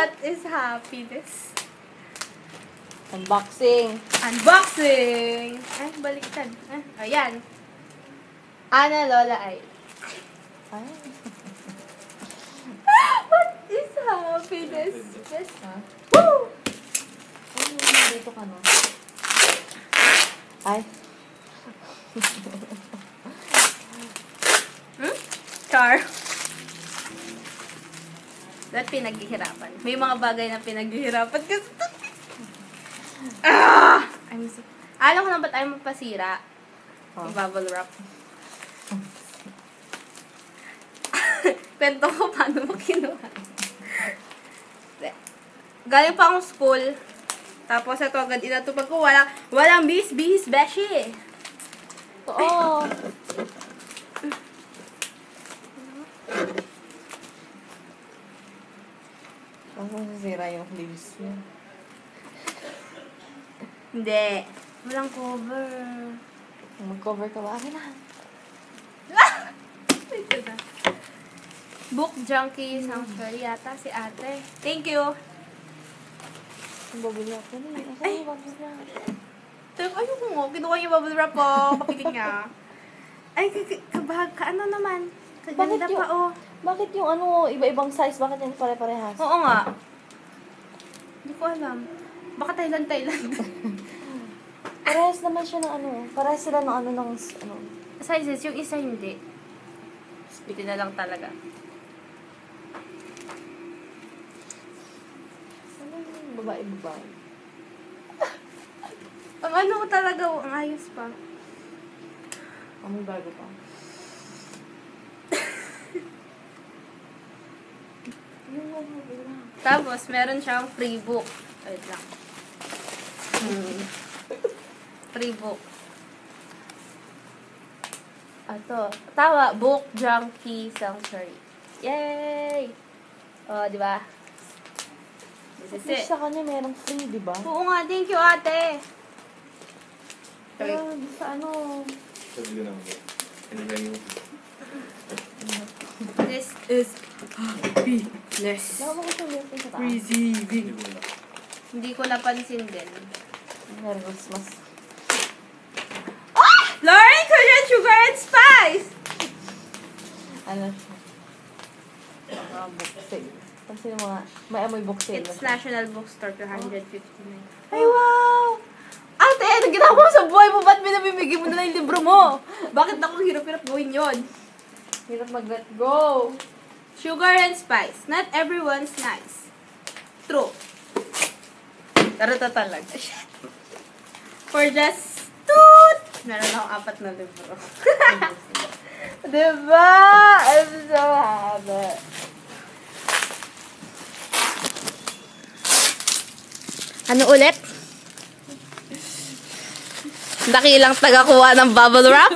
What is happiness? Unboxing. Unboxing! Ay, baliktad. Ayan. Ana Lola ay. Ay. What is happiness? Yes. Ha? Woo! Ay, dito ka no. Ay. Char. That pinaghihirapan. May mga bagay na pinaghihirapan kasi. I'm so... Alam ko na ba't ayaw magpasira? Oh. Bubble wrap. Kwento ko paano mo kinuha. Galing pa akong school. Tapos ito agad inatupag ko. Walang bis-bis, beshi. Oo. Ang masasira yung leaves niya. Hindi. Walang cover. Mag-cover ka ba? Akin na. Ito na. Book Junkie Sanctuary yata si ate. Thank you. Ang bubble wrap na eh. Asan yung bubble wrap? Ayoko nga. Kinuha yung bubble wrap po. Kapitin niya. Ay, ano naman. Kaganda pa, oh. Bakit yung ano, iba-ibang size? Bakit yung pare-parehas? Oo nga. Hindi ko alam. Baka Thailand. Parehas naman siya ng ano. Parehas sila ng ano ng ano. Sizes, yung isa hindi. Spiti na lang talaga. Ano yung babae-babae? Ang ano ko talaga, ang ayos pa. Ang bago pa. Tapos, meron siyang free book. Wait lang. Free book. Ito. Tawa. Book Junkie Sanctuary. Yay! O, di ba? This is it. Sa kanya merong free, di ba? Oo nga. Thank you, ate. Sorry. Sa ano? Sabi ko naman. Ano lang yung... This is happiness. Baka ko siya meron sa taas. Receiving. Hindi ko na. Hindi ko napansin din. Merry Christmas. Lauren, Korean Sugar and Spice! Ano siya? Mga book sale. Kasi yung mga, may amoy book sale. It's National Bookstore, 259. Ay, wow! Ate, anong ginawa mo sa buhay mo? Ba't binabibigay mo na lang yung libro mo? Bakit ako hirap-hirap gawin yon? Hirap mag-let go. Sugar and Spice. Not everyone's nice. True. Tarata talaga. Shit. For just toot! Meron akong 4 na libro. Diba? I'm so happy. Ano ulit? Dakilang tagakuha ng bubble wrap?